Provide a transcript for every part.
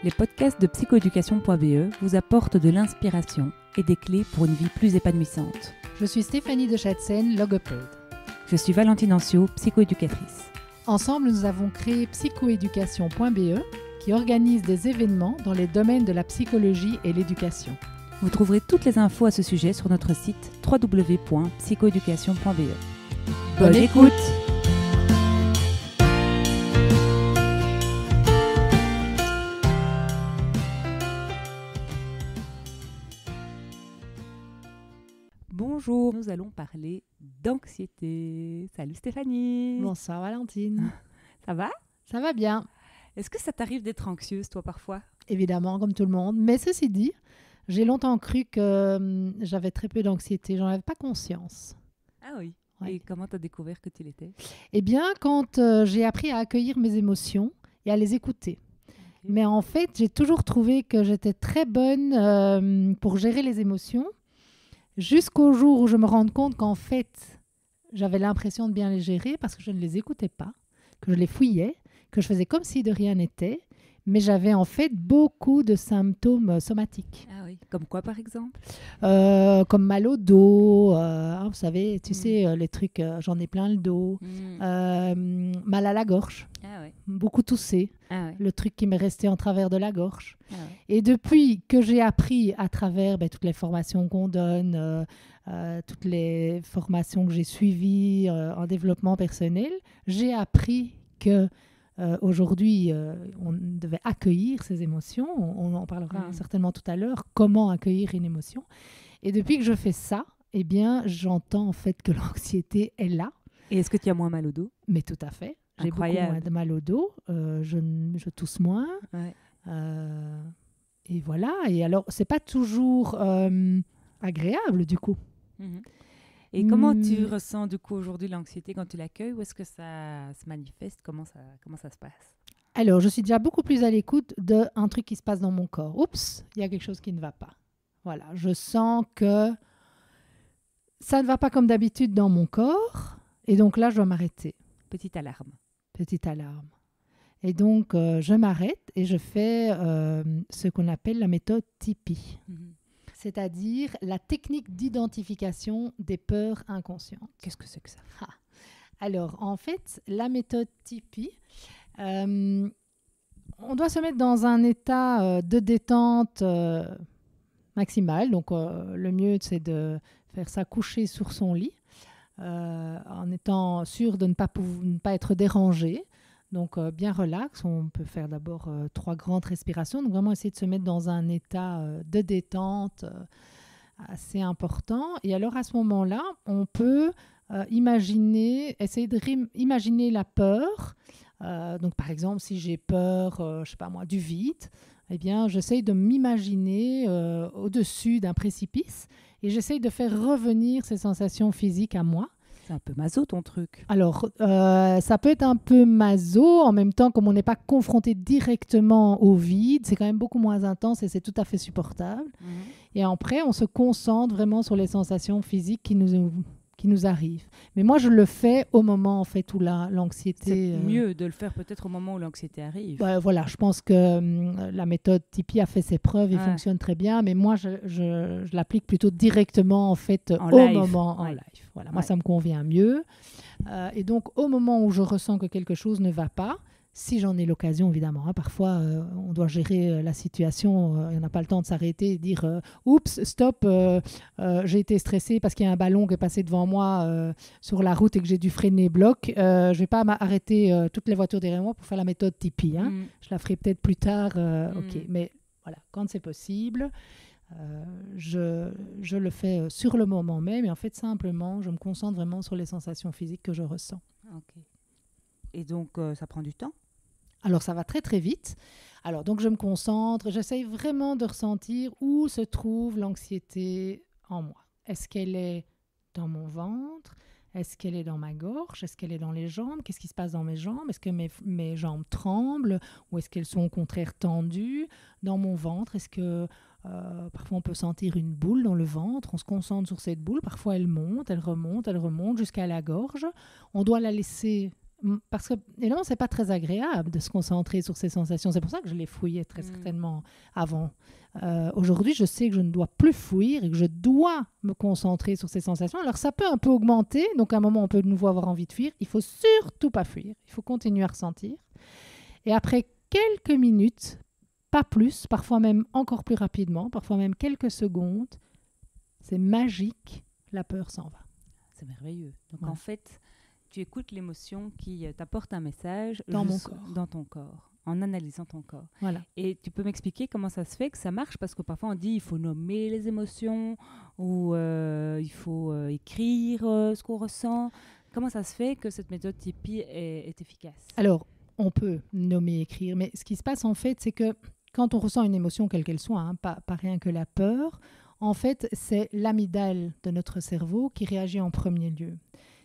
Les podcasts de psychoéducation.be vous apportent de l'inspiration et des clés pour une vie plus épanouissante. Je suis Stéphanie de Chatzen, logopède. Je suis Valentine Ancio, psychoéducatrice. Ensemble, nous avons créé psychoéducation.be qui organise des événements dans les domaines de la psychologie et l'éducation. Vous trouverez toutes les infos à ce sujet sur notre site www.psychoéducation.be. Bonne écoute! Bonjour, nous allons parler d'anxiété. Salut Stéphanie. Bonsoir Valentine. Ça va? Ça va bien. Est-ce que ça t'arrive d'être anxieuse toi parfois? Évidemment, comme tout le monde. Mais ceci dit, j'ai longtemps cru que j'avais très peu d'anxiété. J'en avais pas conscience. Ah oui. Ouais. Et comment t'as découvert que tu l'étais? Eh bien, quand j'ai appris à accueillir mes émotions et à les écouter. Okay. Mais en fait, j'ai toujours trouvé que j'étais très bonne pour gérer les émotions. Jusqu'au jour où je me rende compte qu'en fait, j'avais l'impression de bien les gérer parce que je ne les écoutais pas, que je les fouillais, que je faisais comme si de rien n'était, mais j'avais en fait beaucoup de symptômes somatiques. Ah oui, comme quoi par exemple? Comme mal au dos, vous savez, tu sais, les trucs, j'en ai plein le dos, mal à la gorge, beaucoup tousser, le truc qui m'est resté en travers de la gorge. Et depuis que j'ai appris à travers toutes les formations qu'on donne, toutes les formations que j'ai suivies en développement personnel, j'ai appris que aujourd'hui, on devait accueillir ces émotions. On en parlera certainement tout à l'heure, comment accueillir une émotion. Et depuis que je fais ça, eh bien, j'entends en fait que l'anxiété est là. Et est-ce que tu as moins mal au dos? Mais tout à fait. J'ai beaucoup moins de mal au dos. Je tousse moins. Ouais. Et voilà. Et alors, c'est pas toujours agréable du coup. Et comment tu ressens du coup aujourd'hui l'anxiété quand tu l'accueilles? Où est-ce que ça se manifeste? Comment ça se passe? Alors, je suis déjà beaucoup plus à l'écoute d'un truc qui se passe dans mon corps. Oups, il y a quelque chose qui ne va pas. Voilà, je sens que ça ne va pas comme d'habitude dans mon corps. Et donc là, je dois m'arrêter. Petite alarme. Petite alarme. Et donc, je m'arrête et je fais ce qu'on appelle la méthode Tipeee. C'est-à-dire la technique d'identification des peurs inconscientes. Qu'est-ce que c'est que ça? Alors, en fait, la méthode Tipeee, on doit se mettre dans un état de détente maximale. Donc, le mieux, c'est de faire ça coucher sur son lit, en étant sûr de ne pas être dérangé. Donc, bien relax. On peut faire d'abord 3 grandes respirations. Donc, vraiment essayer de se mettre dans un état de détente assez important. Et alors, à ce moment-là, on peut essayer d'imaginer la peur. Donc, par exemple, si j'ai peur, je sais pas moi, du vide, eh bien, j'essaye de m'imaginer au-dessus d'un précipice et j'essaye de faire revenir ces sensations physiques à moi. C'est un peu maso ton truc. Alors, ça peut être un peu maso. En même temps, comme on n'est pas confronté directement au vide, c'est quand même beaucoup moins intense et c'est tout à fait supportable. Et après, on se concentre vraiment sur les sensations physiques qui nous arrivent. Mais moi, je le fais au moment en fait, où l'anxiété... C'est mieux de le faire peut-être au moment où l'anxiété arrive. Voilà, je pense que la méthode Tipeee a fait ses preuves et fonctionne très bien. Mais moi, je l'applique plutôt directement en fait, moment en live. Voilà, moi, ça me convient mieux. Et donc, au moment où je ressens que quelque chose ne va pas, si j'en ai l'occasion, évidemment. Parfois, on doit gérer la situation. On n'a pas le temps de s'arrêter et dire « Oups, stop, j'ai été stressée parce qu'il y a un ballon qui est passé devant moi sur la route et que j'ai dû freiner bloc. Je ne vais pas m'arrêter toutes les voitures derrière moi pour faire la méthode Tipeee. Je la ferai peut-être plus tard. OK, mais voilà, quand c'est possible, je le fais sur le moment même. Et en fait, simplement, je me concentre vraiment sur les sensations physiques que je ressens. OK. Et donc, ça prend du temps? Alors, ça va très, très vite. Alors, donc, je me concentre. J'essaye vraiment de ressentir où se trouve l'anxiété en moi. Est-ce qu'elle est dans mon ventre? Est-ce qu'elle est dans ma gorge? Est-ce qu'elle est dans les jambes? Qu'est-ce qui se passe dans mes jambes? Est-ce que mes jambes tremblent? Ou est-ce qu'elles sont au contraire tendues? Dans mon ventre, est-ce que parfois on peut sentir une boule dans le ventre? On se concentre sur cette boule. Parfois, elle monte, elle remonte jusqu'à la gorge. On doit la laisser Parce que, évidemment, ce n'est pas très agréable de se concentrer sur ces sensations. C'est pour ça que je les fouillais très certainement avant. Aujourd'hui, je sais que je ne dois plus fuir et que je dois me concentrer sur ces sensations. Alors, ça peut un peu augmenter. Donc, à un moment, on peut de nouveau avoir envie de fuir. Il ne faut surtout pas fuir. Il faut continuer à ressentir. Et après quelques minutes, pas plus, parfois même encore plus rapidement, parfois même quelques secondes, c'est magique, la peur s'en va. C'est merveilleux. Donc, Ouais. en fait, tu écoutes l'émotion qui t'apporte un message dans ton corps, en analysant ton corps. Voilà. Et tu peux m'expliquer comment ça se fait que ça marche? Parce que parfois on dit il faut nommer les émotions ou il faut écrire ce qu'on ressent. Comment ça se fait que cette méthode Tipeee est efficace? Alors, on peut nommer, écrire, mais ce qui se passe en fait, c'est que quand on ressent une émotion, quelle qu'elle soit, pas rien que la peur, en fait, c'est l'amygdale de notre cerveau qui réagit en premier lieu.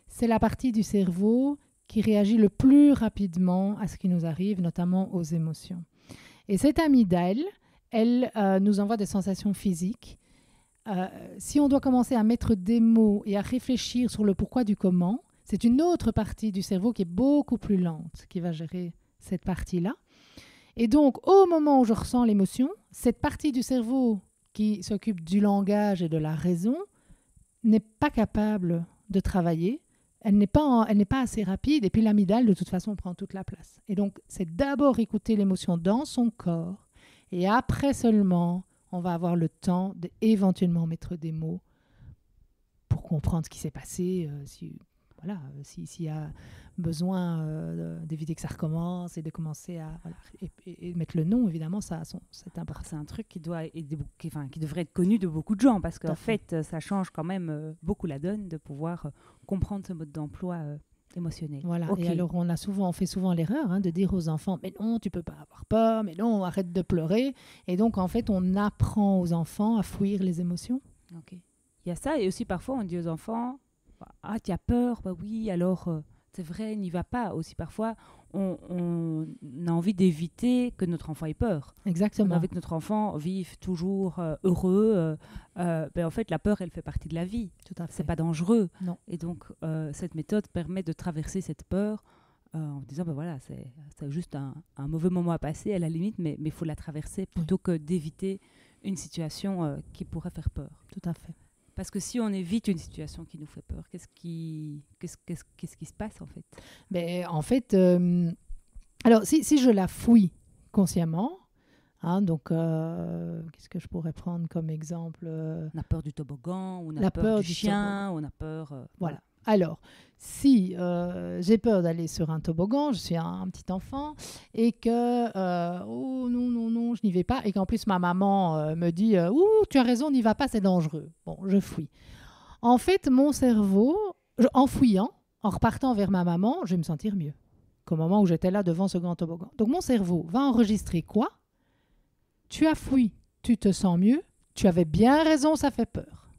C'est la partie du cerveau qui réagit le plus rapidement à ce qui nous arrive, notamment aux émotions. Et cette amygdale, elle nous envoie des sensations physiques. Si on doit commencer à mettre des mots et à réfléchir sur le pourquoi du comment, c'est une autre partie du cerveau qui est beaucoup plus lente qui va gérer cette partie-là. Et donc, au moment où je ressens l'émotion, cette partie du cerveau qui s'occupe du langage et de la raison n'est pas capable de travailler. Elle n'est pas assez rapide et puis l'amygdale, de toute façon, prend toute la place. Et donc, c'est d'abord écouter l'émotion dans son corps et après seulement, on va avoir le temps d'éventuellement mettre des mots pour comprendre ce qui s'est passé, s'il y a besoin d'éviter que ça recommence et de commencer à et mettre le nom, évidemment, c'est important. C'est un truc qui devrait être connu de beaucoup de gens parce qu'en fait, ça change quand même beaucoup la donne de pouvoir comprendre ce mode d'emploi émotionnel. Voilà. Okay. Et alors, on fait souvent l'erreur de dire aux enfants, mais non, tu peux pas avoir peur, mais non, arrête de pleurer. Et donc, en fait, on apprend aux enfants à fuir les émotions. Ok. Il y a ça, et aussi parfois, on dit aux enfants, ah, tu as peur, bah oui, alors c'est vrai, n'y va pas. Aussi parfois, on a envie d'éviter que notre enfant ait peur. Exactement. On a envie que notre enfant vive toujours heureux. En fait, la peur, elle fait partie de la vie. Tout à fait. C'est pas dangereux. Non. Et donc, cette méthode permet de traverser cette peur en disant, voilà, c'est juste un mauvais moment à passer, à la limite, mais il faut la traverser plutôt que d'éviter une situation qui pourrait faire peur. Tout à fait. Parce que si on évite une situation qui nous fait peur, qu'est-ce qui se passe en fait? En fait, alors si je la fouille consciemment, donc qu'est-ce que je pourrais prendre comme exemple? On a peur du toboggan, on a peur du chien, on a peur... Voilà. Alors, si j'ai peur d'aller sur un toboggan, je suis un petit enfant, et que, oh non, je n'y vais pas, et qu'en plus ma maman me dit, tu as raison, n'y va pas, c'est dangereux. Bon, je fouille. En fait, mon cerveau, en fouillant, en repartant vers ma maman, je vais me sentir mieux qu'au moment où j'étais là devant ce grand toboggan. Donc mon cerveau va enregistrer quoi? Tu as fouillé, tu te sens mieux, tu avais bien raison, ça fait peur.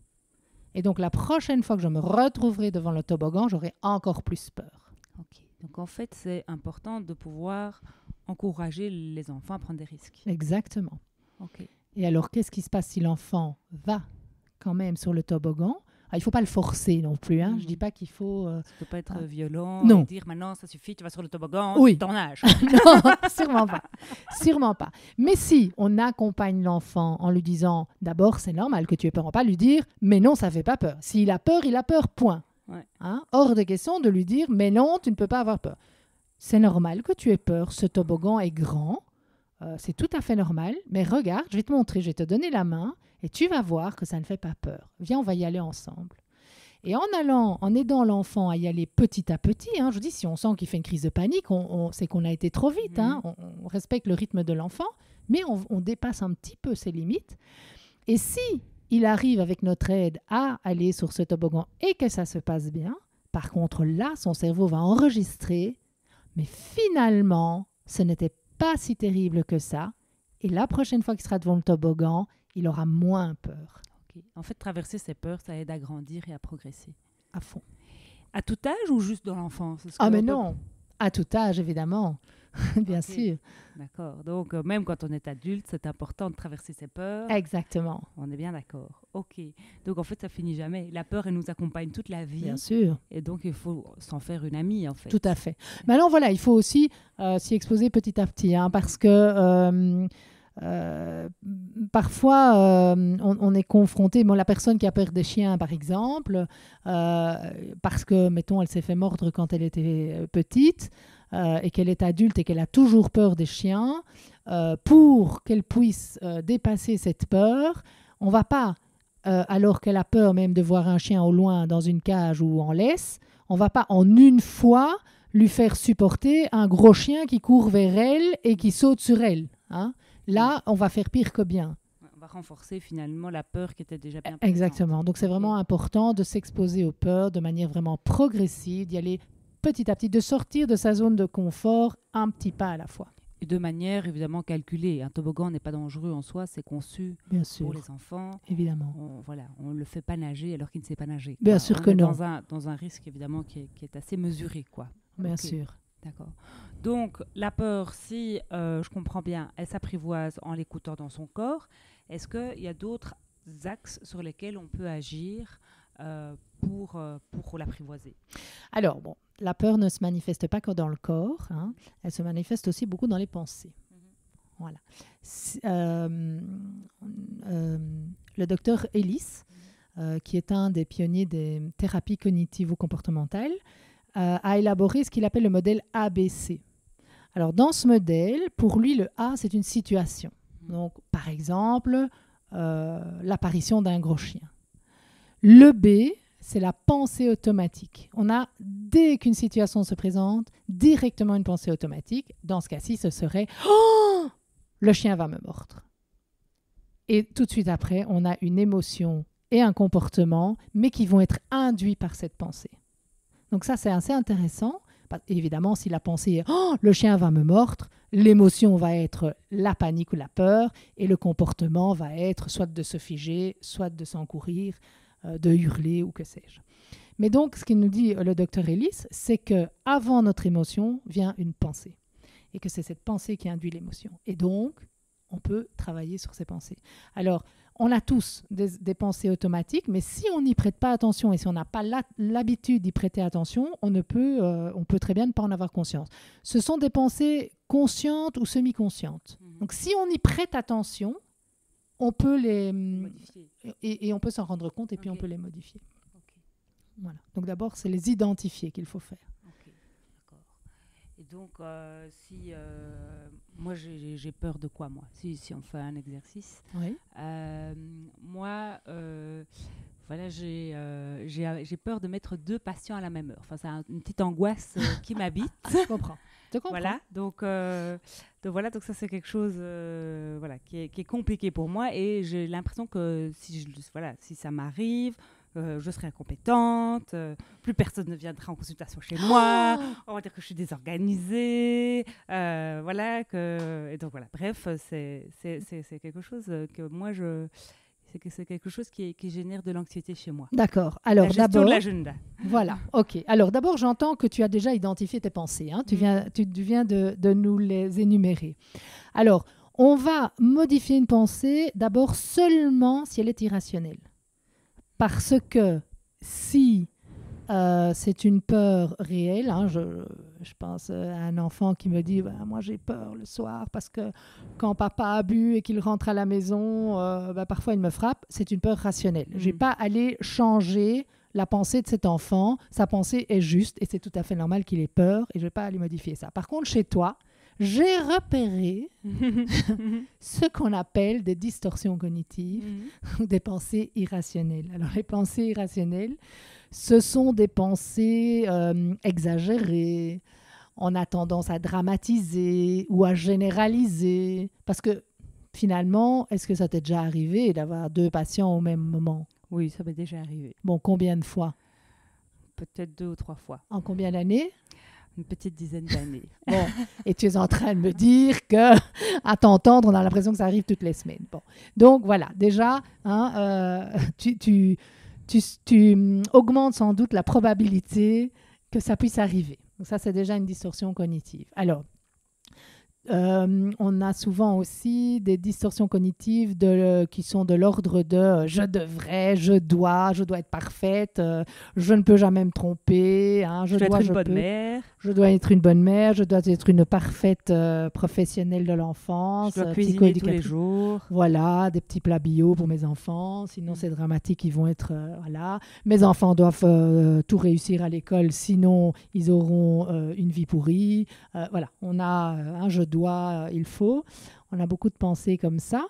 Et donc, la prochaine fois que je me retrouverai devant le toboggan, j'aurai encore plus peur. Ok. Donc, en fait, c'est important de pouvoir encourager les enfants à prendre des risques. Exactement. Ok. Et alors, qu'est-ce qui se passe si l'enfant va quand même sur le toboggan? Il ne faut pas le forcer non plus. Je ne dis pas qu'il faut... Ça ne peut pas être violent. Non. Et dire maintenant, ça suffit, tu vas sur le toboggan, oui. c'est ton âge. Non, sûrement pas. Sûrement pas. Mais si on accompagne l'enfant en lui disant, d'abord, c'est normal que tu aies peur, on ne va pas lui dire, mais non, ça ne fait pas peur. S'il a peur, point. Ouais. Hors de question de lui dire, mais non, tu ne peux pas avoir peur. C'est normal que tu aies peur. Ce toboggan est grand. C'est tout à fait normal. Mais regarde, je vais te montrer, je vais te donner la main. Et tu vas voir que ça ne fait pas peur. Viens, on va y aller ensemble. Et en aidant l'enfant à y aller petit à petit, je vous dis, si on sent qu'il fait une crise de panique, c'est qu'on a été trop vite. On respecte le rythme de l'enfant, mais on dépasse un petit peu ses limites. Et si il arrive avec notre aide à aller sur ce toboggan et que ça se passe bien, par contre, là, son cerveau va enregistrer, mais finalement, ce n'était pas si terrible que ça. Et la prochaine fois qu'il sera devant le toboggan, il aura moins peur. Okay. En fait, traverser ses peurs, ça aide à grandir et à progresser. À fond. À tout âge ou juste dans l'enfance? Ah mais non, à tout âge, évidemment. Bien Ok. sûr. D'accord. Donc, même quand on est adulte, c'est important de traverser ses peurs. Exactement. On est bien d'accord. Ok. Donc, en fait, ça finit jamais. La peur, elle nous accompagne toute la Bien vie. sûr. Et donc, il faut s'en faire une amie, en Tout fait. à fait. Mais alors voilà, il faut aussi s'y exposer petit à petit, hein, parce que euh, parfois on est confronté, bon, la personne qui a peur des chiens par exemple, parce que, mettons, elle s'est fait mordre quand elle était petite et qu'elle est adulte et qu'elle a toujours peur des chiens, pour qu'elle puisse dépasser cette peur, on va pas, alors qu'elle a peur même de voir un chien au loin dans une cage ou en laisse, on va pas en une fois lui faire supporter un gros chien qui court vers elle et qui saute sur elle. Hein. Là, on va faire pire que bien. On va renforcer finalement la peur qui était déjà bien présente. Exactement. Donc, c'est Ok. vraiment important de s'exposer aux peurs de manière vraiment progressive, d'y aller petit à petit, de sortir de sa zone de confort un petit pas à la fois. Et de manière évidemment calculée. Un toboggan n'est pas dangereux en soi, c'est conçu Bien pour sûr, les enfants. évidemment. On ne le fait pas nager alors qu'il ne sait pas nager. Bien Quoi. sûr On que est non. dans un risque évidemment qui est assez mesuré. Quoi. Bien Ok. sûr. D'accord. Donc, la peur, si je comprends bien, elle s'apprivoise en l'écoutant dans son corps. Est-ce qu'il y a d'autres axes sur lesquels on peut agir pour l'apprivoiser? Alors, bon, la peur ne se manifeste pas que dans le corps, hein. Elle se manifeste aussi beaucoup dans les pensées. Voilà. Le docteur Ellis, qui est un des pionniers des thérapies cognitivo-comportementales, a élaboré ce qu'il appelle le modèle ABC. Alors, dans ce modèle, pour lui, le A, c'est une situation. Donc, par exemple, l'apparition d'un gros chien. Le B, c'est la pensée automatique. On a, dès qu'une situation se présente, directement une pensée automatique. Dans ce cas-ci, ce serait « Oh, le chien va me mordre ». Et tout de suite après, on a une émotion et un comportement, mais qui vont être induits par cette pensée. Donc ça, c'est assez intéressant. Évidemment, si la pensée est « Oh, le chien va me mordre », l'émotion va être la panique ou la peur, et le comportement va être soit de se figer, soit de s'encourir, de hurler ou que sais-je. Mais donc, ce qu'il nous dit le docteur Ellis, c'est qu'avant notre émotion vient une pensée, et que c'est cette pensée qui induit l'émotion. Et donc, on peut travailler sur ces pensées. Alors, on a tous des pensées automatiques, mais si on n'y prête pas attention et si on n'a pas l'habitude d'y prêter attention, on peut très bien ne pas en avoir conscience. Ce sont des pensées conscientes ou semi-conscientes. Donc, si on y prête attention, on peut les Modifier. et on peut s'en rendre compte et puis Ok. on peut les modifier. Ok. Voilà. Donc, d'abord, c'est les identifier qu'il faut faire. Ok, d'accord. Et donc, si moi j'ai peur de quoi, moi, si on fait un exercice, Oui. moi, voilà, j'ai peur de mettre deux patients à la même heure. Enfin, c'est une petite angoisse qui m'habite. Je comprends. Je comprends. Voilà, donc ça c'est quelque chose voilà, qui est compliqué pour moi et j'ai l'impression que si ça m'arrive, je serai incompétente, plus personne ne viendra en consultation chez moi, on va dire que je suis désorganisée, voilà, et donc voilà, bref, c'est quelque chose que moi c'est quelque chose qui génère de l'anxiété chez moi. D'accord. Alors, La gestion d'abord, de l'agenda. voilà, ok. Alors d'abord, j'entends que tu as déjà identifié tes pensées. Hein. Tu viens de nous les énumérer. Alors, on va modifier une pensée d'abord seulement si elle est irrationnelle. Parce que si c'est une peur réelle, hein, je pense à un enfant qui me dit bah, « moi j'ai peur le soir parce que quand papa a bu et qu'il rentre à la maison, parfois il me frappe », c'est une peur rationnelle. Je ne vais pas aller changer la pensée de cet enfant. Sa pensée est juste et c'est tout à fait normal qu'il ait peur et je ne vais pas aller modifier ça. Par contre, chez toi, j'ai repéré ce qu'on appelle des distorsions cognitives ou des pensées irrationnelles. Alors, les pensées irrationnelles, ce sont des pensées exagérées. On a tendance à dramatiser ou à généraliser. Parce que finalement, est-ce que ça t'est déjà arrivé d'avoir deux patients au même moment? Oui, ça m'est déjà arrivé. Bon, combien de fois? Peut-être 2 ou 3 fois. En combien d'années? Une petite dizaine d'années. Bon, et tu es en train de me dire que, à t'entendre, on a l'impression que ça arrive toutes les semaines. Bon, donc voilà, déjà, hein, tu augmentes sans doute la probabilité que ça puisse arriver. Donc ça, c'est déjà une distorsion cognitive. Alors, On a souvent aussi des distorsions cognitives qui sont de l'ordre de je devrais, je dois être parfaite, je ne peux jamais me tromper, hein, Je dois être une bonne mère. Je dois être une bonne mère, je dois être une parfaite professionnelle de l'enfance. Je dois cuisiner tous les jours. Voilà, des petits plats bio pour mes enfants, sinon c'est dramatique, ils vont être... voilà. Mes enfants doivent tout réussir à l'école, sinon ils auront une vie pourrie. Voilà, on a un je dois, il faut. On a beaucoup de pensées comme ça.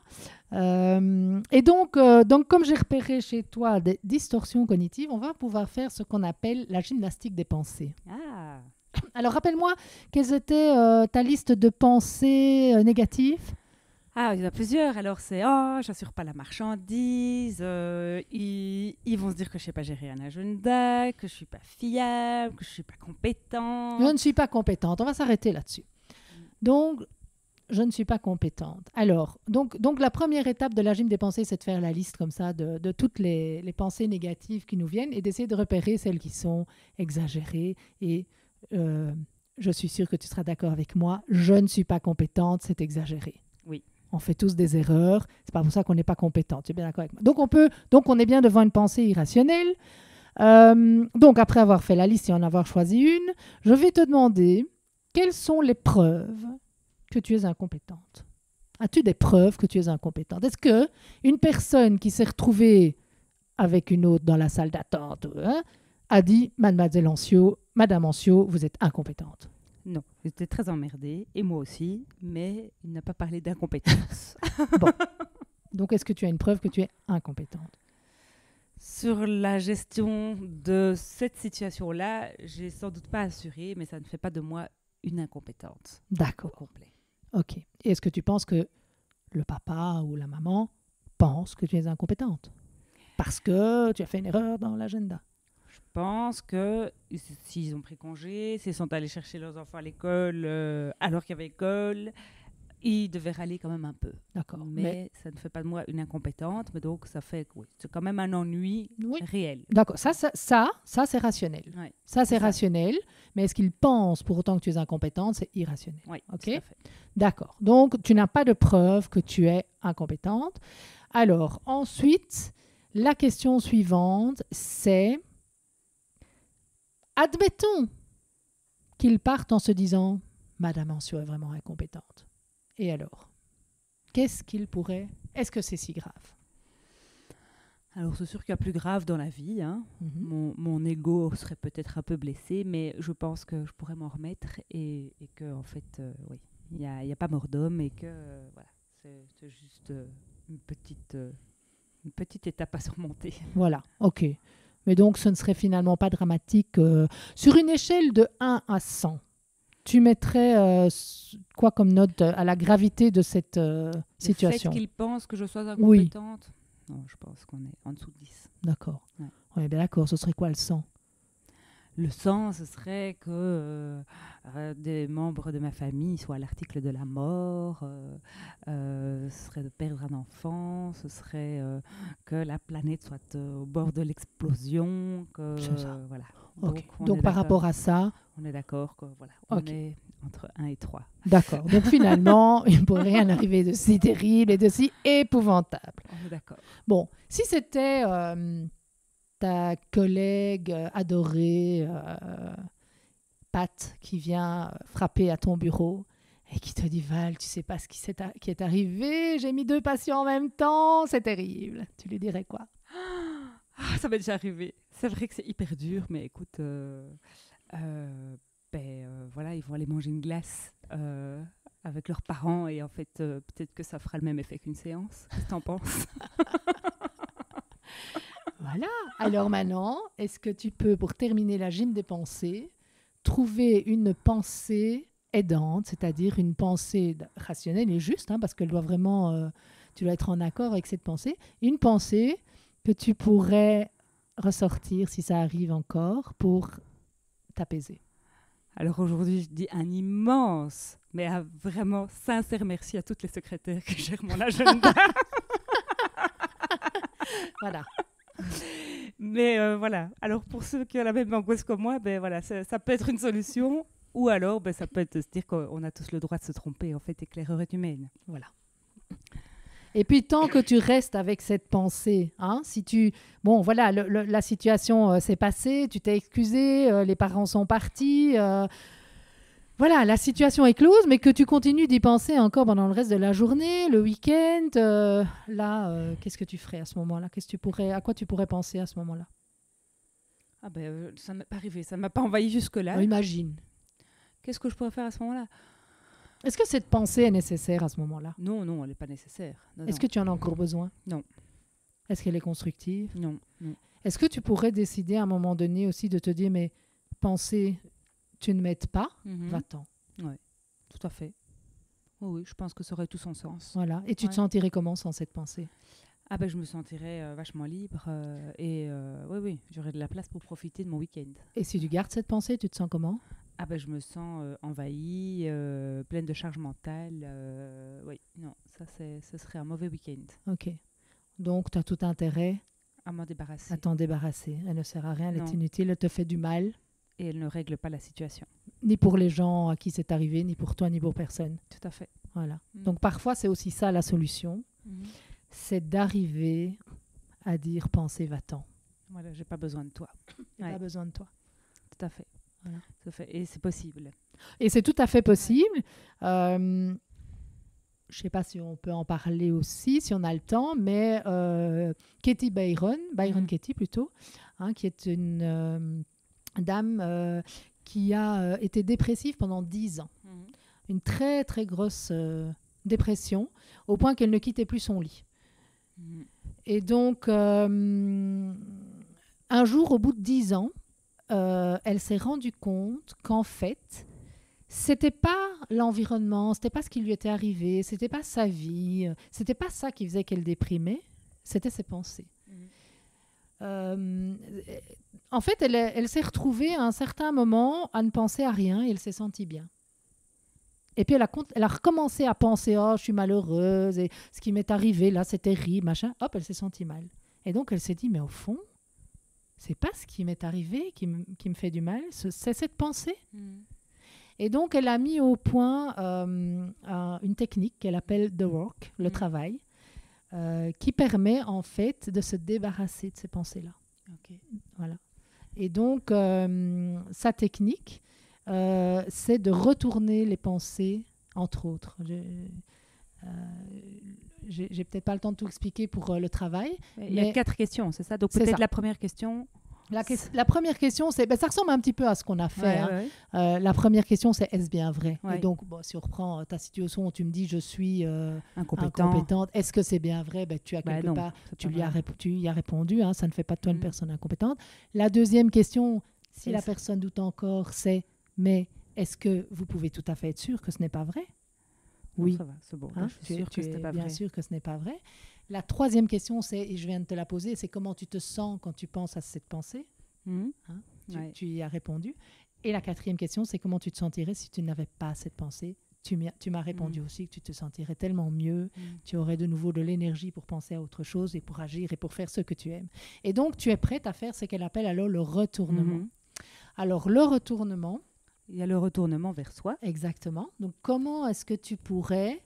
Et donc, comme j'ai repéré chez toi des distorsions cognitives, on va pouvoir faire ce qu'on appelle la gymnastique des pensées. Ah. Alors, rappelle-moi, quelles étaient ta liste de pensées négatives? Ah, il y en a plusieurs. Alors, c'est « Oh, j'assure pas la marchandise. Ils vont se dire que je sais pas gérer un agenda, que je suis pas fiable, que je suis pas compétente. » Je ne suis pas compétente. On va s'arrêter là-dessus. Donc, je ne suis pas compétente. Alors, donc la première étape de la gym des pensées, c'est de faire la liste comme ça de toutes les pensées négatives qui nous viennent et d'essayer de repérer celles qui sont exagérées. Et je suis sûre que tu seras d'accord avec moi, je ne suis pas compétente, c'est exagéré. Oui. On fait tous des erreurs, c'est pas pour ça qu'on n'est pas compétente. Tu es bien d'accord avec moi? Donc on est bien devant une pensée irrationnelle. Donc après avoir fait la liste et en avoir choisi une, je vais te demander quelles sont les preuves que tu es incompétente. As-tu des preuves que tu es incompétente? Est-ce que une personne qui s'est retrouvée avec une autre dans la salle d'attente a dit Mademoiselle Ancio, Madame Ancio, vous êtes incompétente? Non, j'étais très emmerdée, et moi aussi, mais il n'a pas parlé d'incompétence. Bon. Donc, est-ce que tu as une preuve que tu es incompétente? Sur la gestion de cette situation-là, j'ai sans doute pas assuré, mais ça ne fait pas de moi une incompétente. D'accord. Au complet. Ok. Et est-ce que tu penses que le papa ou la maman pense que tu es incompétente parce que tu as fait une erreur dans l'agenda? Je pense que s'ils ont pris congé, s'ils sont allés chercher leurs enfants à l'école alors qu'il y avait école, ils devaient râler quand même un peu. D'accord. Mais ça ne fait pas de moi une incompétente, mais donc ça fait que oui, c'est quand même un ennui réel. D'accord. Ça c'est rationnel. Ouais, ça, c'est rationnel. Mais est-ce qu'ils pensent pour autant que tu es incompétente? C'est irrationnel. Oui, ok. tout à fait. D'accord. Donc, tu n'as pas de preuve que tu es incompétente. Alors, ensuite, la question suivante, c'est... Admettons qu'ils partent en se disant « Madame Ancio est vraiment incompétente ». Et alors? Qu'est-ce qu'ils pourraient... Est-ce que c'est si grave? Alors, c'est sûr qu'il y a plus grave dans la vie. Hein. Mon ego serait peut-être un peu blessé, mais je pense que je pourrais m'en remettre et que, en fait, oui, il n'y a pas mort d'homme et que, voilà, c'est juste une petite étape à surmonter. Voilà, ok. Mais donc, ce ne serait finalement pas dramatique. Sur une échelle de 1 à 100, tu mettrais quoi comme note à la gravité de cette situation? Le fait qu'ils pensent que je sois incompétente? Non, je pense qu'on est en dessous de 10. D'accord. Ouais. On est bien d'accord. Ce serait quoi le 100? Le 100, ce serait que des membres de ma famille soient à l'article de la mort, ce serait de perdre un enfant, ce serait que la planète soit au bord de l'explosion. C'est ça. Voilà. Okay. Donc par rapport à ça... On est d'accord que voilà, on est entre 1 et 3. D'accord. Donc finalement, il ne pourrait rien arriver de si terrible et de si épouvantable. On est d'accord. Bon, si c'était... ta collègue adorée, Pat, qui vient frapper à ton bureau et qui te dit « Val, tu sais pas ce qui est arrivé, j'ai mis 2 patients en même temps, c'est terrible. » Tu lui dirais quoi? Ça m'est déjà arrivé. C'est vrai que c'est hyper dur, mais écoute, voilà, ils vont aller manger une glace avec leurs parents et en fait, peut-être que ça fera le même effet qu'une séance. Qu'est-ce que t'en penses? Voilà. Alors maintenant, est-ce que tu peux, pour terminer la gym des pensées, trouver une pensée aidante, c'est-à-dire une pensée rationnelle et juste, hein, parce qu'elle doit vraiment, tu dois être en accord avec cette pensée, une pensée que tu pourrais ressortir, si ça arrive encore, pour t'apaiser? Alors aujourd'hui, je dis un immense, mais un vraiment sincère merci à toutes les secrétaires qui gèrent mon agenda. Voilà. Mais voilà. Alors pour ceux qui ont la même angoisse que moi, ben voilà, ça peut être une solution. Ou alors, ça peut être de se dire qu'on a tous le droit de se tromper, en fait, et que l'erreur est humaine. Voilà. Et puis, tant que tu restes avec cette pensée, hein, si tu... Bon, voilà, la situation s'est passée, tu t'es excusé, les parents sont partis, voilà, la situation est close, mais que tu continues d'y penser encore pendant le reste de la journée, le week-end, qu'est-ce que tu ferais à ce moment-là? À quoi tu pourrais penser à ce moment-là? Ça ne m'est pas arrivé, ça ne m'a pas envahi jusque-là. Imagine. Qu'est-ce que je pourrais faire à ce moment-là? Est-ce que cette pensée est nécessaire à ce moment-là? Non, elle n'est pas nécessaire. Est-ce que tu en as encore besoin? Non. Est-ce qu'elle est constructive? Non. Est-ce que tu pourrais décider à un moment donné aussi de te dire, mais pensée, tu ne m'aides pas, va-t'en. Oui, tout à fait. Oui, je pense que ça aurait tout son sens. Voilà. Et tu te sentirais comment sans cette pensée? Je me sentirais vachement libre oui, j'aurais de la place pour profiter de mon week-end. Et si tu gardes cette pensée, tu te sens comment? Je me sens envahie, pleine de charge mentale. Oui, non, ce serait un mauvais week-end. Ok. Donc, tu as tout intérêt à m'en débarrasser. À t'en débarrasser. Elle ne sert à rien, elle Non. est inutile, elle te fait du mal. Et elle ne règle pas la situation. Ni pour les gens à qui c'est arrivé, ni pour toi, ni pour personne. Tout à fait. Voilà. Donc, parfois, c'est aussi ça la solution. C'est d'arriver à dire pensez, va-t'en. Voilà, j'ai pas besoin de toi. J'ai pas besoin de toi. Tout à fait. Voilà. Tout à fait. Et c'est possible. Et c'est tout à fait possible. Je ne sais pas si on peut en parler aussi, si on a le temps, mais Katie Byron Katie plutôt, qui est une dame qui a été dépressive pendant 10 ans. Une très, très grosse dépression, au point qu'elle ne quittait plus son lit. Et donc, un jour, au bout de 10 ans, elle s'est rendue compte qu'en fait, c'était pas l'environnement, c'était pas ce qui lui était arrivé, c'était pas sa vie, c'était pas ça qui faisait qu'elle déprimait, c'était ses pensées. En fait, elle s'est retrouvée à un certain moment à ne penser à rien et elle s'est sentie bien. Et puis elle a recommencé à penser, oh, je suis malheureuse, et ce qui m'est arrivé là, c'est terrible, machin. Hop, elle s'est sentie mal. Et donc elle s'est dit, mais au fond, c'est pas ce qui m'est arrivé qui me fait du mal, c'est cette pensée. Et donc elle a mis au point une technique qu'elle appelle The Work, le travail, qui permet en fait de se débarrasser de ces pensées-là. Okay. Voilà. Et donc sa technique, c'est de retourner les pensées, entre autres. J'ai peut-être pas le temps de tout expliquer pour le travail. Il y a 4 questions, c'est ça? Donc peut-être la première question... La première question, c'est, ça ressemble un petit peu à ce qu'on a fait. La première question, c'est est-ce bien vrai? Et donc, si on reprend ta situation où tu me dis je suis incompétente, est-ce que c'est bien vrai? Tu as quelque part, tu y as répondu, ça ne fait pas de toi une personne incompétente. La deuxième question, si la personne doute encore, c'est mais est-ce que vous pouvez tout à fait être sûr que ce n'est pas vrai? Oui, non, ça va, c'est bon. Je suis sûre que ce n'est pas vrai. Bien sûr que ce n'est pas vrai. La troisième question, c'est, et je viens de te la poser, c'est comment tu te sens quand tu penses à cette pensée. Tu y as répondu. Et la quatrième question, c'est comment tu te sentirais si tu n'avais pas cette pensée. Tu m'as répondu aussi que tu te sentirais tellement mieux, tu aurais de nouveau de l'énergie pour penser à autre chose et pour agir et pour faire ce que tu aimes. Et donc, tu es prête à faire ce qu'elle appelle alors le retournement. Alors, le retournement... Il y a le retournement vers soi. Exactement. Donc, comment est-ce que tu pourrais...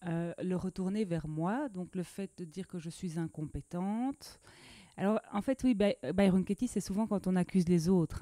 le retourner vers moi, donc le fait de dire que je suis incompétente. Alors, en fait, oui, Byron Katie, c'est souvent quand on accuse les autres.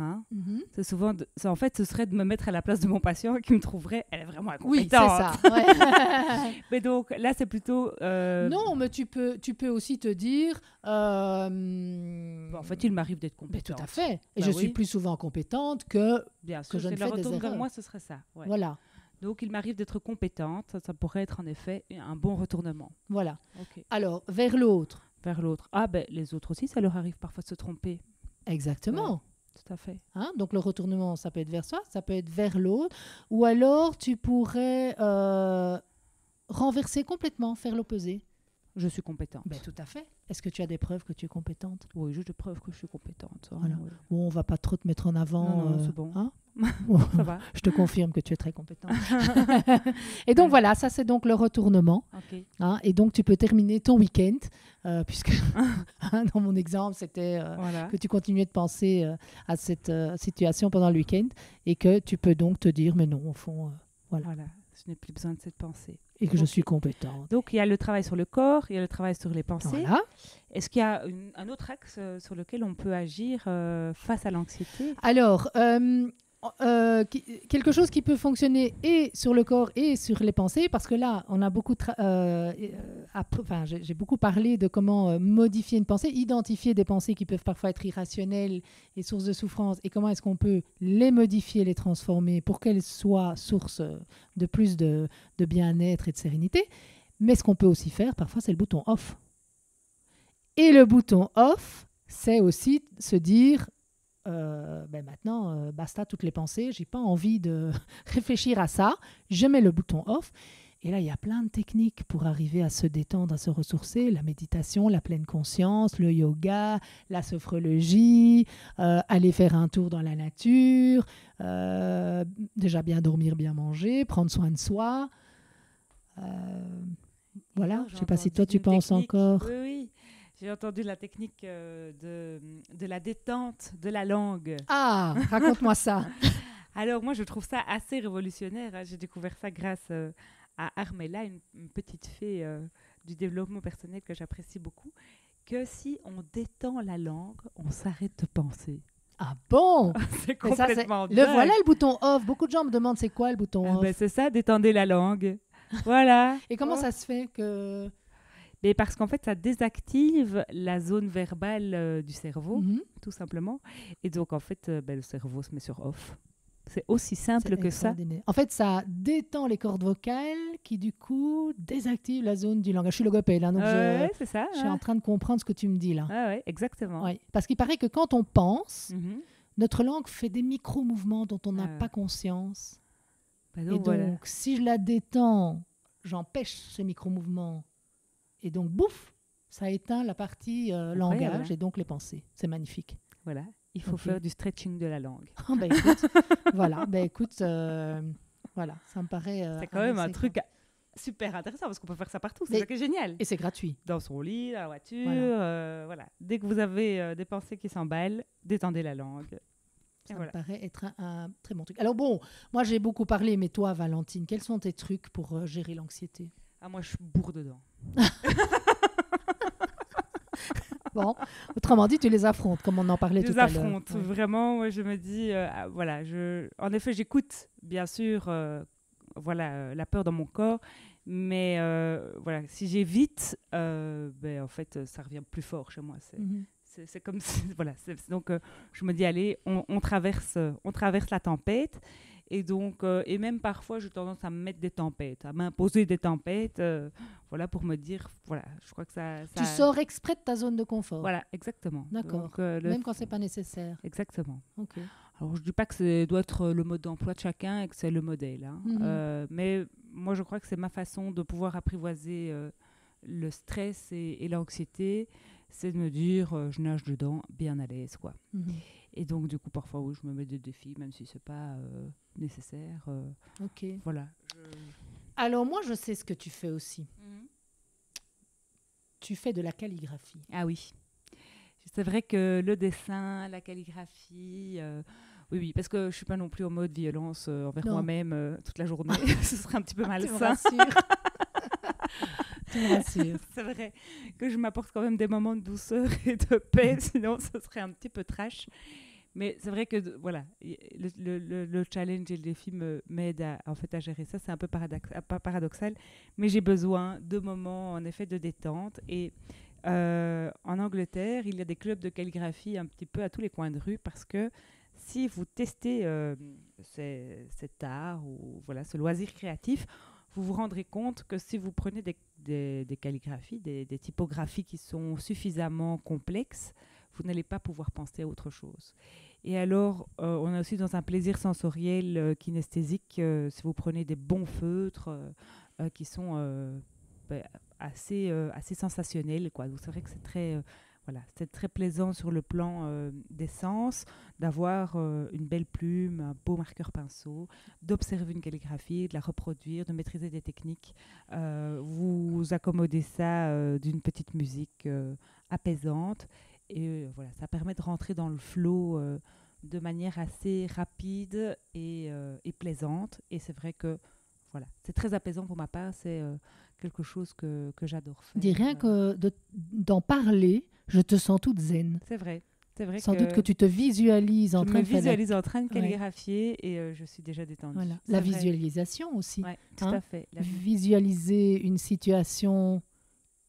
C'est souvent, en fait, ce serait de me mettre à la place de mon patient qui me trouverait, elle est vraiment incompétente. Oui, c'est ça. Ouais. Mais donc, là, c'est plutôt... Non, mais tu peux aussi te dire... en fait, il m'arrive d'être compétente. Mais tout à fait. Et je suis plus souvent compétente que, bien sûr, que je ne fais des erreurs. Le retour vers moi, ce serait ça. Ouais. Voilà. Donc, il m'arrive d'être compétente. Ça pourrait être, en effet, un bon retournement. Voilà. Okay. Alors, vers l'autre. Vers l'autre. Les autres aussi, ça leur arrive parfois de se tromper. Exactement. Tout à fait. Donc, le retournement, ça peut être vers soi, ça peut être vers l'autre. Ou alors, tu pourrais renverser complètement, faire l'opposé. Je suis compétente. Tout à fait. Est-ce que tu as des preuves que tu es compétente? Oui, j'ai des preuves que je suis compétente. Voilà. Bon, on ne va pas trop te mettre en avant. Non, c'est bon. Ça va. Je te confirme que tu es très compétent. Et donc voilà, ça c'est donc le retournement. Ok. Hein, et donc tu peux terminer ton week-end, puisque dans mon exemple c'était Voilà. que tu continuais de penser à cette situation pendant le week-end et que tu peux donc te dire mais non au fond voilà. Voilà. Je n'ai plus besoin de cette pensée. Et que je Ok. suis compétente. Donc, il y a le travail sur le corps, il y a le travail sur les pensées. Voilà. Est-ce qu'il y a un autre axe sur lequel on peut agir face à l'anxiété? Alors, quelque chose qui peut fonctionner et sur le corps et sur les pensées, parce que là, on a beaucoup, j'ai beaucoup parlé de comment modifier une pensée, identifier des pensées qui peuvent parfois être irrationnelles et source de souffrance, et comment est-ce qu'on peut les modifier, les transformer pour qu'elles soient source de plus de bien-être et de sérénité. Mais ce qu'on peut aussi faire, parfois, c'est le bouton off. Et le bouton off, c'est aussi se dire maintenant, basta toutes les pensées, j'ai pas envie de réfléchir à ça, je mets le bouton off. Et là, il y a plein de techniques pour arriver à se détendre, à se ressourcer. La méditation, la pleine conscience, le yoga, la sophrologie, aller faire un tour dans la nature, déjà bien dormir, bien manger, prendre soin de soi. Voilà, je ne sais pas si toi tu penses encore. Oui, oui. J'ai entendu la technique de la détente de la langue. Ah, raconte-moi ça. Alors, moi, je trouve ça assez révolutionnaire. Hein. J'ai découvert ça grâce à Armella, une petite fée du développement personnel que j'apprécie beaucoup, que si on détend la langue, on s'arrête de penser. Ah bon? C'est complètement dingue. Voilà le bouton off. Beaucoup de gens me demandent c'est quoi le bouton off. Ben, c'est ça, détendez la langue. Voilà. Et comment ça se fait que... Mais parce qu'en fait, ça désactive la zone verbale du cerveau, tout simplement. Et donc, en fait, le cerveau se met sur off. C'est aussi simple que ça. En fait, ça détend les cordes vocales qui, du coup, désactivent la zone du langage. Je suis logopède, hein, donc c'est ça. je suis en train de comprendre ce que tu me dis là. Oui, exactement. Ouais. Parce qu'il paraît que quand on pense, notre langue fait des micro-mouvements dont on n'a pas conscience. Donc, si je la détends, j'empêche ces micro-mouvements. Et donc, bouf, ça éteint la partie langage et donc les pensées. C'est magnifique. Voilà, il faut faire du stretching de la langue. Écoute, voilà, voilà, ça me paraît... c'est quand même un truc super intéressant parce qu'on peut faire ça partout, c'est ça qui est génial. Et c'est gratuit. Dans son lit, dans la voiture, voilà. Dès que vous avez des pensées qui s'emballent, détendez la langue. Ça me paraît être un très bon truc. Alors bon, moi j'ai beaucoup parlé, mais toi, Valentine, quels sont tes trucs pour gérer l'anxiété? Ah, moi, je suis bourre dedans. Bon, autrement dit, tu les affrontes, comme on en parlait tout à l'heure. Je les affronte, vraiment. Ouais, je me dis, voilà, en effet, j'écoute, bien sûr, la peur dans mon corps, mais voilà, si j'évite, en fait, ça revient plus fort chez moi. C'est comme si, voilà. Donc, je me dis, allez, on traverse la tempête. Et donc, et même parfois, j'ai tendance à me mettre des tempêtes, à m'imposer des tempêtes, voilà, pour me dire, voilà, je crois que ça... Tu sors exprès de ta zone de confort. Voilà, exactement. D'accord. Donc, même quand c'est pas nécessaire. Exactement. Ok. Alors, je dis pas que ça doit être le mode d'emploi de chacun et que c'est le modèle, hein. Mais moi, je crois que c'est ma façon de pouvoir apprivoiser le stress et l'anxiété, c'est de me dire, je nage dedans, bien à l'aise, quoi. Et donc, du coup, parfois, oui, je me mets des défis, même si c'est pas nécessaire. Ok. Voilà. Alors, moi, je sais ce que tu fais aussi. Tu fais de la calligraphie. Ah oui. C'est vrai que le dessin, la calligraphie... oui, parce que je suis pas non plus en mode violence envers moi-même toute la journée. Ce serait un petit peu malsain. Tu me rassures. C'est vrai que je m'apporte quand même des moments de douceur et de paix, sinon ce serait un petit peu trash. Mais c'est vrai que voilà, le challenge et le défi m'aident à gérer ça. C'est un peu paradoxal, mais j'ai besoin de moments en effet de détente. Et en Angleterre, il y a des clubs de calligraphie un petit peu à tous les coins de rue parce que si vous testez cet art ou voilà, ce loisir créatif, vous vous rendrez compte que si vous prenez des calligraphies, des typographies qui sont suffisamment complexes, vous n'allez pas pouvoir penser à autre chose. Et alors, on est aussi dans un plaisir sensoriel kinesthésique. Si vous prenez des bons feutres qui sont assez sensationnels, quoi. Donc c'est vrai que c'est très... voilà, c'est très plaisant sur le plan des sens d'avoir une belle plume, un beau marqueur pinceau, d'observer une calligraphie, de la reproduire, de maîtriser des techniques. Vous accommodez ça d'une petite musique apaisante et voilà, ça permet de rentrer dans le flow de manière assez rapide et plaisante. Et c'est vrai que voilà, c'est très apaisant pour ma part. C'est quelque chose que j'adore faire. Dis rien que d'en parler, je te sens toute zen. C'est vrai. C'est vrai Sans doute que tu te visualises en train de faire. Je me visualise en train de calligraphier et je suis déjà détendue. Voilà. La visualisation aussi. Oui, tout à fait. Visualiser une situation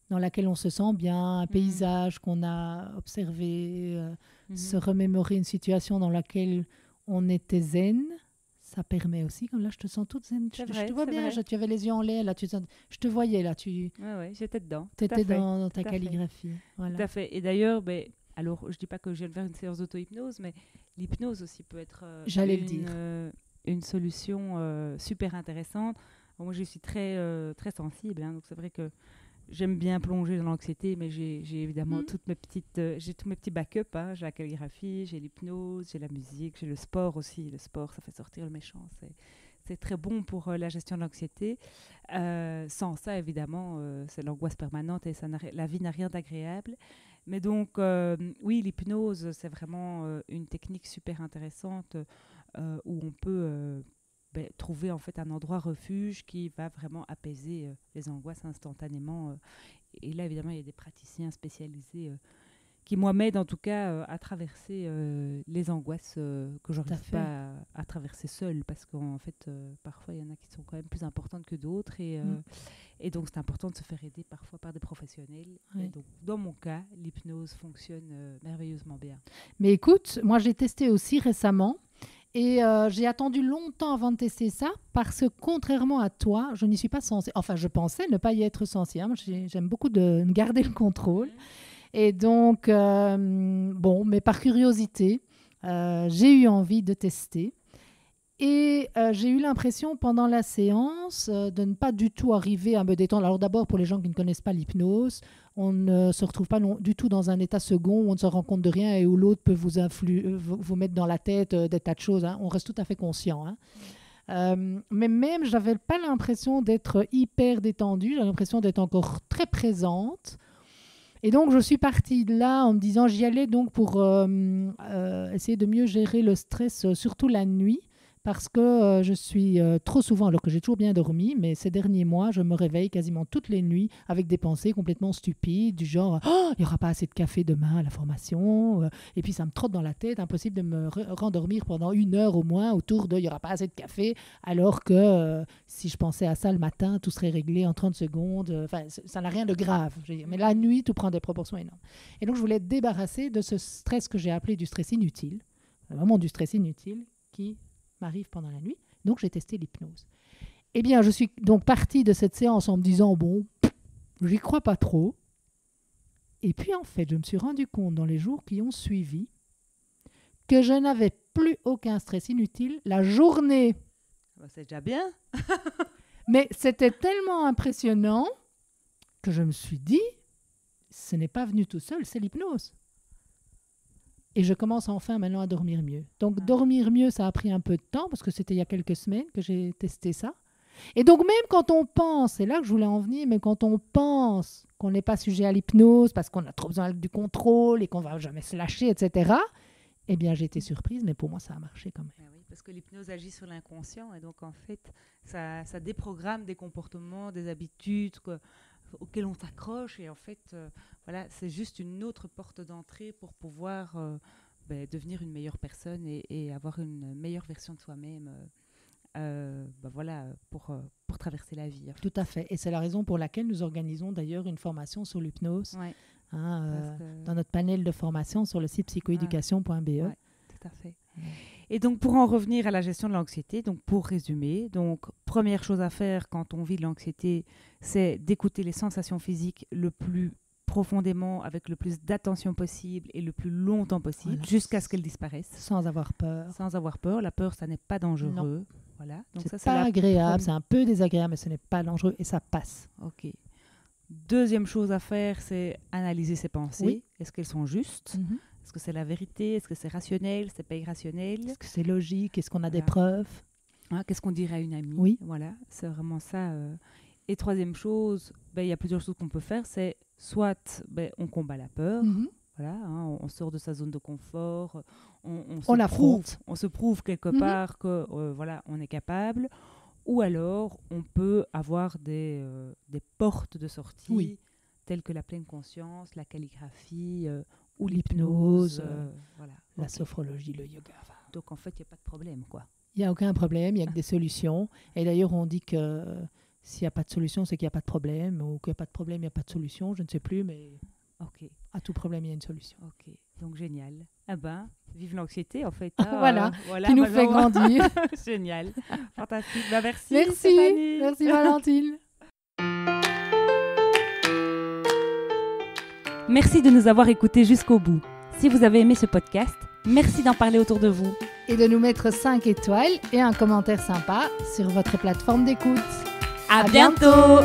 dans laquelle on se sent bien, un paysage qu'on a observé, se remémorer une situation dans laquelle on était zen. Ça permet aussi, comme là, je te sens toute zen. Je te vois bien, tu avais les yeux en l'air, là, je te voyais, là. Oui, j'étais dedans. Tu étais dans ta calligraphie. Voilà. Tout à fait. Et d'ailleurs, alors, je ne dis pas que je viens de faire une séance d'auto-hypnose, mais l'hypnose aussi peut être une solution super intéressante. Alors, moi, je suis très, très sensible, hein, donc c'est vrai que j'aime bien plonger dans l'anxiété, mais j'ai évidemment j'ai tous mes petits backups. Hein. J'ai la calligraphie, j'ai l'hypnose, j'ai la musique, j'ai le sport aussi. Le sport, ça fait sortir le méchant. C'est très bon pour la gestion de l'anxiété. Sans ça, évidemment, c'est l'angoisse permanente et la vie n'a rien d'agréable. Mais donc, oui, l'hypnose, c'est vraiment une technique super intéressante où on peut trouver en fait un endroit refuge qui va vraiment apaiser les angoisses instantanément. Et là, évidemment, il y a des praticiens spécialisés qui, moi, m'aident en tout cas à traverser les angoisses que je n'arrive pas à traverser seule, parce qu'en fait, parfois, il y en a qui sont quand même plus importantes que d'autres. Et donc, c'est important de se faire aider parfois par des professionnels. Oui. Et donc, dans mon cas, l'hypnose fonctionne merveilleusement bien. Mais écoute, moi, j'ai testé aussi récemment. Et j'ai attendu longtemps avant de tester ça parce que contrairement à toi, je n'y suis pas sensible. Enfin, je pensais ne pas y être sensible. J'aime beaucoup de garder le contrôle. Et donc, mais par curiosité, j'ai eu envie de tester. Et j'ai eu l'impression pendant la séance de ne pas du tout arriver à me détendre. Alors d'abord, pour les gens qui ne connaissent pas l'hypnose, on ne se retrouve pas du tout dans un état second où on ne se rend compte de rien et où l'autre peut vous mettre dans la tête des tas de choses. Hein. On reste tout à fait conscient. Hein. Mais même, je n'avais pas l'impression d'être hyper détendue. J'avais l'impression d'être encore très présente. Et donc, je suis partie de là en me disant, j'y allais donc pour essayer de mieux gérer le stress, surtout la nuit. Parce que je suis trop souvent, alors que j'ai toujours bien dormi, mais ces derniers mois, je me réveille quasiment toutes les nuits avec des pensées complètement stupides, du genre « Oh, il n'y aura pas assez de café demain à la formation ». Et puis ça me trotte dans la tête, impossible de me rendormir pendant 1 heure au moins autour de « il n'y aura pas assez de café », alors que si je pensais à ça le matin, tout serait réglé en 30 secondes. Enfin, ça n'a rien de grave. Mais la nuit, tout prend des proportions énormes. Et donc, je voulais être débarrassée de ce stress que j'ai appelé du stress inutile, vraiment du stress inutile qui m'arrive pendant la nuit. Donc, j'ai testé l'hypnose. Eh bien, je suis donc partie de cette séance en me disant, bon, j'y crois pas trop. Et puis, en fait, je me suis rendu compte dans les jours qui ont suivi que je n'avais plus aucun stress inutile la journée. C'est déjà bien. Mais c'était tellement impressionnant que je me suis dit, ce n'est pas venu tout seul, c'est l'hypnose. Et je commence enfin maintenant à dormir mieux. Donc, dormir mieux, ça a pris un peu de temps parce que c'était il y a quelques semaines que j'ai testé ça. Et donc, même quand on pense, c'est là que je voulais en venir, mais quand on pense qu'on n'est pas sujet à l'hypnose parce qu'on a trop besoin du contrôle et qu'on ne va jamais se lâcher, etc., eh bien, j'ai été surprise, mais pour moi, ça a marché quand même. Oui, parce que l'hypnose agit sur l'inconscient et donc, en fait, ça déprogramme des comportements, des habitudes auxquels on s'accroche et en fait, voilà, c'est juste une autre porte d'entrée pour pouvoir devenir une meilleure personne et avoir une meilleure version de soi-même voilà, pour traverser la vie. Tout à fait. Et c'est la raison pour laquelle nous organisons d'ailleurs une formation sur l'hypnose dans notre panel de formation sur le site psychoéducation.be. Ouais, tout à fait. Et donc, pour en revenir à la gestion de l'anxiété, donc pour résumer, donc première chose à faire quand on vit de l'anxiété, c'est d'écouter les sensations physiques le plus profondément, avec le plus d'attention possible et le plus longtemps possible, jusqu'à ce qu'elles disparaissent. Sans avoir peur. Sans avoir peur. La peur, ça n'est pas dangereux. Non. Voilà. Donc c'est pas agréable, c'est un peu désagréable, mais ce n'est pas dangereux et ça passe. Ok. Deuxième chose à faire, c'est analyser ses pensées. Oui. Est-ce qu'elles sont justes? Est-ce que c'est la vérité? Est-ce que c'est rationnel? C'est pas irrationnel? Est-ce que c'est logique? Est-ce qu'on a des Voilà. preuves? Qu'est-ce qu'on dirait à une amie? Oui. Voilà, c'est vraiment ça. Et troisième chose, il y a plusieurs choses qu'on peut faire. C'est soit on combat la peur. Voilà, on sort de sa zone de confort. On l'affronte. On se prouve quelque part que voilà, on est capable. Ou alors, on peut avoir des portes de sortie, telles que la pleine conscience, la calligraphie ou l'hypnose. Voilà. La sophrologie, le yoga. Donc, en fait, il n'y a pas de problème, quoi. Il n'y a aucun problème, il n'y a que des solutions. Et d'ailleurs, on dit que s'il n'y a pas de solution, c'est qu'il n'y a pas de problème. Ou qu'il n'y a pas de problème, il n'y a pas de solution. Je ne sais plus, mais à tout problème, il y a une solution. Ok, donc génial. Vive l'anxiété, en fait. Voilà, qui nous fait grandir. Génial, fantastique. Merci, merci Stéphanie. Merci Valentine. Merci de nous avoir écoutés jusqu'au bout. Si vous avez aimé ce podcast, merci d'en parler autour de vous. Et de nous mettre 5 étoiles et un commentaire sympa sur votre plateforme d'écoute. À bientôt.